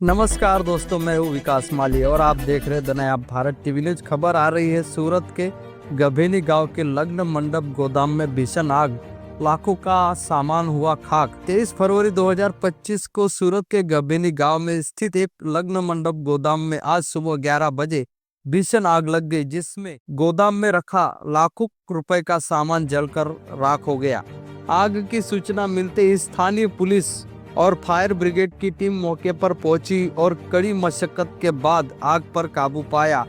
नमस्कार दोस्तों, मैं हूँ विकास माली और आप देख रहे द नया भारत टीवी न्यूज। खबर आ रही है सूरत के गभेनी गांव के लग्न मंडप गोदाम में भीषण आग, लाखों का सामान हुआ खाक। 23 फरवरी 2025 को सूरत के गभेनी गांव में स्थित एक लग्न मंडप गोदाम में आज सुबह 11 बजे भीषण आग लग गई, जिसमें गोदाम में रखा लाखों रुपए का सामान जलकर राख हो गया। आग की सूचना मिलते ही स्थानीय पुलिस और फायर ब्रिगेड की टीम मौके पर पहुंची और कड़ी मशक्कत के बाद आग पर काबू पाया।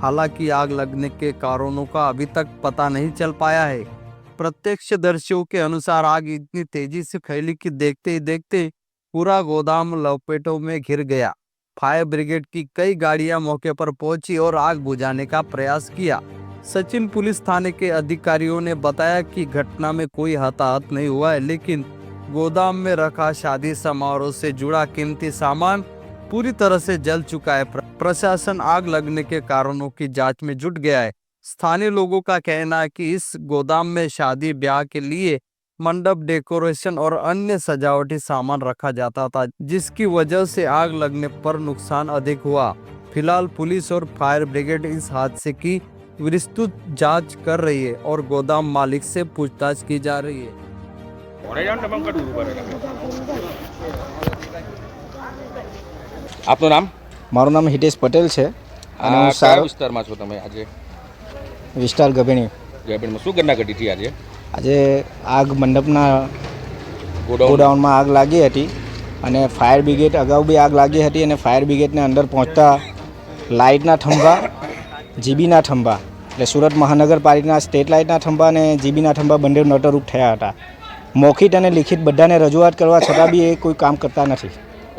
हालांकि आग लगने के कारणों का अभी तक पता नहीं चल पाया है। प्रत्यक्षदर्शियों के अनुसार आग इतनी तेजी से फैली कि देखते ही देखते पूरा गोदाम लपेटों में घिर गया। फायर ब्रिगेड की कई गाड़ियां मौके पर पहुंची और आग बुझाने का प्रयास किया। सचिन पुलिस थाने के अधिकारियों ने बताया कि घटना में कोई हताहत नहीं हुआ है, लेकिन गोदाम में रखा शादी समारोह से जुड़ा कीमती सामान पूरी तरह से जल चुका है। प्रशासन आग लगने के कारणों की जांच में जुट गया है। स्थानीय लोगों का कहना है कि इस गोदाम में शादी ब्याह के लिए मंडप, डेकोरेशन और अन्य सजावटी सामान रखा जाता था, जिसकी वजह से आग लगने पर नुकसान अधिक हुआ। फिलहाल पुलिस और फायर ब्रिगेड इस हादसे की विस्तृत जांच कर रही है और गोदाम मालिक से पूछताछ की जा रही है। આપનું નામ? મારું નામ હિતેશ પટેલ છે અને હું કયા વિસ્તારમાં છો તમે આજે? વિસ્તાર ગભેણી. ગેબિનમાં શું ઘટના ઘટી હતી આજે? આજે આગ મંડપના ગોડાઉન ગોડાઉનમાં આગ લાગી હતી અને ફાયર બ્રિગેડ અગાઉ બી આગ લાગી હતી અને ફાયર બ્રિગેડને અંદર પહોંચતા લાઇટના થંભા, જીબીના થંભા એટલે સુરત મહાનગરપાલિકાના સ્ટેટ લાઇટના થંભા અને જીબીના થંભા બંને નટરૂપ થયા હતા। મૌખિક અને લિખિત બધાને રજૂઆત કરવા છતાં બી એ કોઈ કામ કરતા નથી।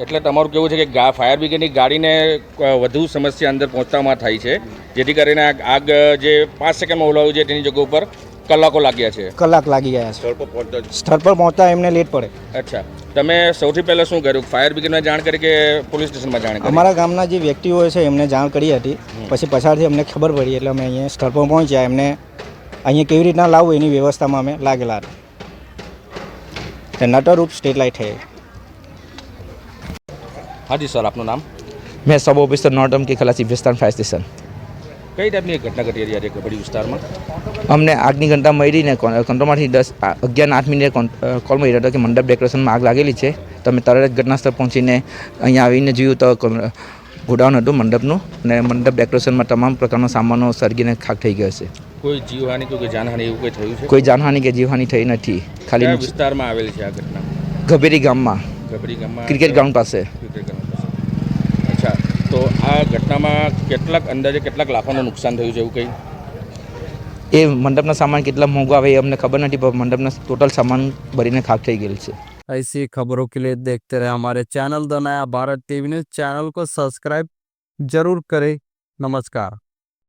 એટલે તમારું કેવું છે કે ફાયર બ્રિગેડની ગાડીને વધુ સમસ્યા અંદર પહોંચવામાં થાય છે, જેથી કરીને આગ જે 5 સેકન્ડમાં ઓલાવી છે તેની જગ્યા ઉપર કલાકો લાગ્યા છે। કલાક લાગી ગયા છે સ્થળ પર પહોંચતા એમને લેટ પડે। અચ્છા, તમે સૌથી પહેલાં શું કર્યું? ફાયર બ્રિગેડને જાણ કરી કે પોલીસ સ્ટેશનમાં જાણ કરી? અમારા ગામના જે વ્યક્તિઓ છે એમને જાણ કરી હતી, પછી પછાડથી અમને ખબર પડી એટલે અમે અહીંયા સ્થળ પર પહોંચ્યા। એમને અહીંયા કેવી રીતના લાવવું એની વ્યવસ્થામાં અમે લાગેલા હતા। નટરૂપ સ્ટેટ લાઇટ है। हाँ जी सर, आपનું નામ? मैं सब ऑफिसर नॉर्टम की खलासी विस्तार फायर स्टेशन। કઈ ટાઈપની ઘટના ઘટી હતી આજે ગભડી વિસ્તારમાં? અમને આગની ઘટના મળી ને કંટ્રોલમાંથી 11:08 કોલ મળ્યો હતો કે મંડપ ડેકોરેશનમાં આગ લાગેલી છે। તો અમે તરત જ ઘટનાસ્થળ પહોંચીને અહીંયા આવીને જોયું તો ગોડાઉન હતું મંડપનું અને મંડપ ડેકોરેશનમાં તમામ પ્રકારનો સામાનો સળગીને ખાક થઈ ગયો છે। કોઈ જીવહાનિ કે જાનહાનિ એવું કોઈ થયું છે? કોઈ જાનહાનિ કે જીવહાનિ થઈ નથી। ખાલી કયા વિસ્તારમાં આવેલી છે આ ઘટના? ગભેરી ગામમાં, ગભડી ગામમાં, ક્રિકેટ ગ્રાઉન્ડ પાસે। ક્રિકેટ ગ્રાઉન્ડ પાસે। અચ્છા, તો આ ઘટનામાં અંદાજે કેટલાક લાખોનું નુકસાન થયું છે એવું કંઈ? એ મંડપના સામાન કેટલા મોંઘા આવે એ અમને ખબર નથી, પણ મંડપના ટોટલ સામાન ભરીને ખાક થઈ ગયેલ છે। ऐसी खबरों के लिए देखते रहे हमारे चैनल द नया भारत टीवी न्यूज। चैनल को सब्सक्राइब जरूर करें। नमस्कार।